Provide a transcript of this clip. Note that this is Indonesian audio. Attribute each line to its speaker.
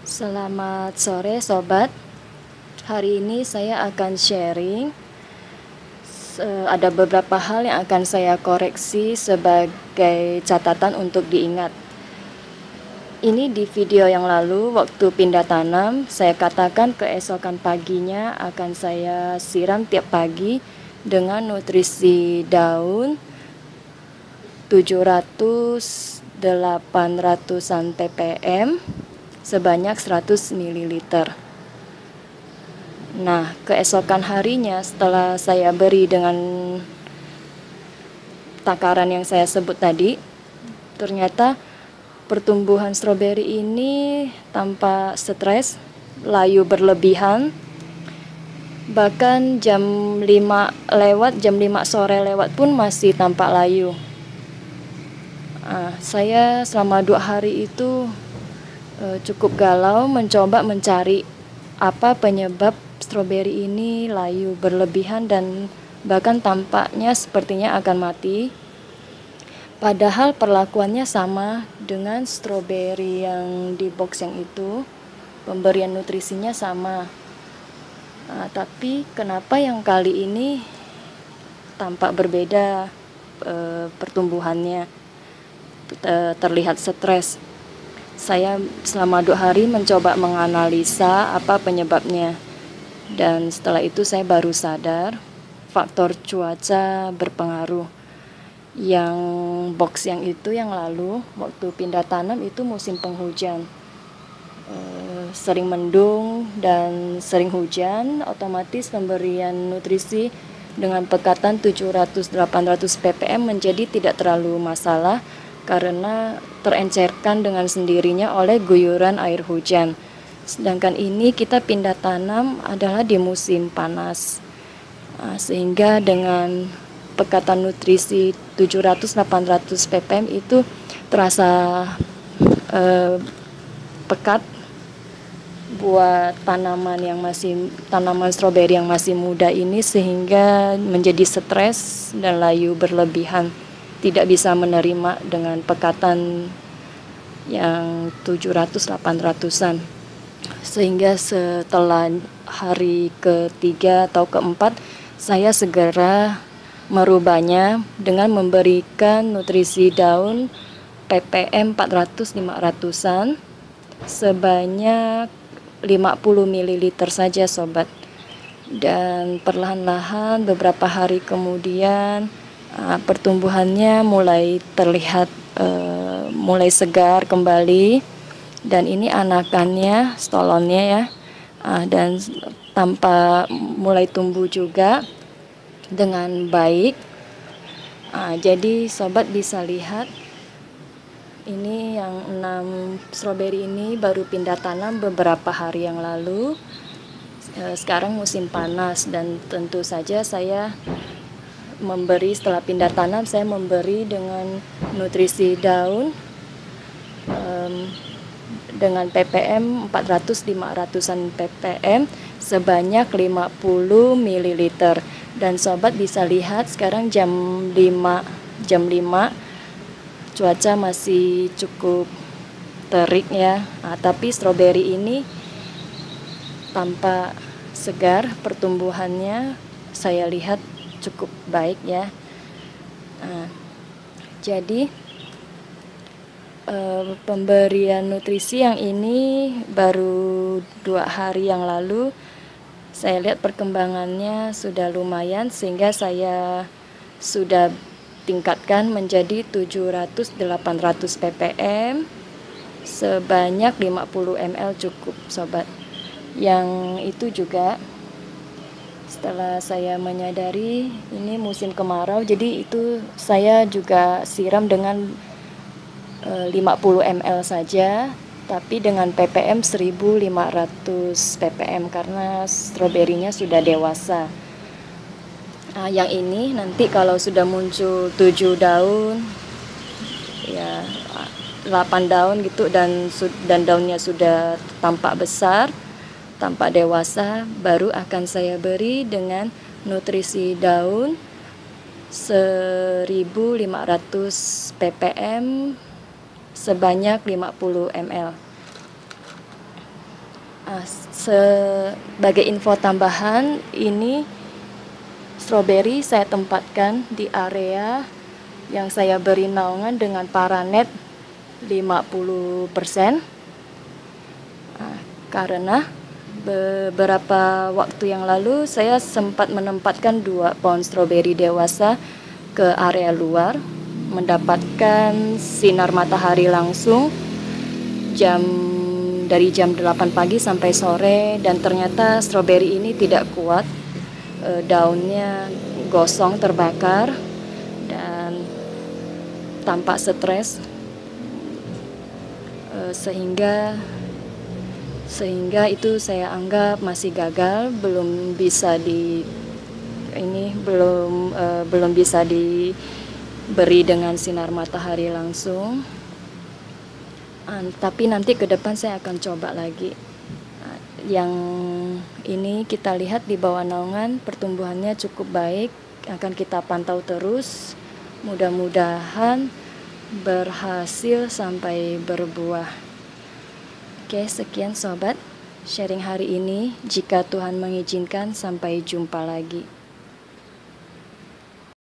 Speaker 1: Selamat sore sobat. Hari ini saya akan sharing. Ada beberapa hal yang akan saya koreksi sebagai catatan untuk diingat. Ini di video yang lalu waktu pindah tanam, saya katakan keesokan paginya akan saya siram tiap pagi dengan nutrisi daun 700-800an ppm sebanyak 100 ml. Nah, keesokan harinya setelah saya beri dengan takaran yang saya sebut tadi, ternyata pertumbuhan stroberi ini tanpa stres, layu berlebihan. Bahkan jam 5 sore lewat pun masih tampak layu. Saya selama 2 hari itu cukup galau mencoba mencari apa penyebab stroberi ini layu berlebihan dan bahkan tampaknya sepertinya akan mati. Padahal perlakuannya sama dengan stroberi yang di box yang itu, pemberian nutrisinya sama. Tapi kenapa yang kali ini tampak berbeda pertumbuhannya, terlihat stres. Saya selama 2 hari mencoba menganalisa apa penyebabnya, dan setelah itu saya baru sadar faktor cuaca berpengaruh. Yang box yang itu yang lalu waktu pindah tanam itu musim penghujan, sering mendung dan sering hujan, otomatis pemberian nutrisi dengan pekatan 700-800 ppm menjadi tidak terlalu masalah karena terencerkan dengan sendirinya oleh guyuran air hujan. Sedangkan ini kita pindah tanam adalah di musim panas, sehingga dengan pekatan nutrisi 700-800 ppm itu terasa pekat buat tanaman stroberi yang masih muda ini, sehingga menjadi stres dan layu berlebihan, tidak bisa menerima dengan pekatan yang 700-800an. Sehingga setelah hari ketiga atau keempat, saya segera merubahnya dengan memberikan nutrisi daun ppm 400-500an sebanyak 50 ml saja sobat. Dan perlahan-lahan beberapa hari kemudian pertumbuhannya mulai terlihat mulai segar kembali, dan ini anakannya, stolonnya ya, dan tampak mulai tumbuh juga dengan baik. Jadi sobat bisa lihat ini yang 6 stroberi ini baru pindah tanam beberapa hari yang lalu. Sekarang musim panas dan tentu saja saya memberi, setelah pindah tanam saya memberi dengan nutrisi daun dengan ppm 400-500an ppm sebanyak 50 ml. Dan sobat bisa lihat sekarang jam 5 cuaca masih cukup terik ya, tapi stroberi ini tampak segar, pertumbuhannya saya lihat cukup baik ya. Jadi pemberian nutrisi yang ini baru 2 hari yang lalu, saya lihat perkembangannya sudah lumayan, sehingga saya sudah tingkatkan menjadi 700-800 ppm sebanyak 50 ml cukup sobat. Yang itu juga setelah saya menyadari ini musim kemarau, jadi itu saya juga siram dengan 50 ml saja, tapi dengan ppm 1500 ppm karena stroberinya sudah dewasa. Yang ini nanti kalau sudah muncul 7 daun ya, 8 daun gitu, dan daunnya sudah tampak besar, tampak dewasa, baru akan saya beri dengan nutrisi daun 1500 ppm sebanyak 50 ml. Sebagai info tambahan, ini stroberi saya tempatkan di area yang saya beri naungan dengan paranet 50%. Karena beberapa waktu yang lalu saya sempat menempatkan 2 pohon stroberi dewasa ke area luar, mendapatkan sinar matahari langsung dari jam 8 pagi sampai sore, dan ternyata stroberi ini tidak kuat, daunnya gosong, terbakar, dan tampak stres, sehingga itu saya anggap masih gagal, belum bisa diberi dengan sinar matahari langsung. Tapi nanti ke depan saya akan coba lagi. Yang ini kita lihat di bawah naungan pertumbuhannya cukup baik, akan kita pantau terus. Mudah-mudahan berhasil sampai berbuah. Oke, sekian sobat sharing hari ini. Jika Tuhan mengizinkan, sampai jumpa lagi.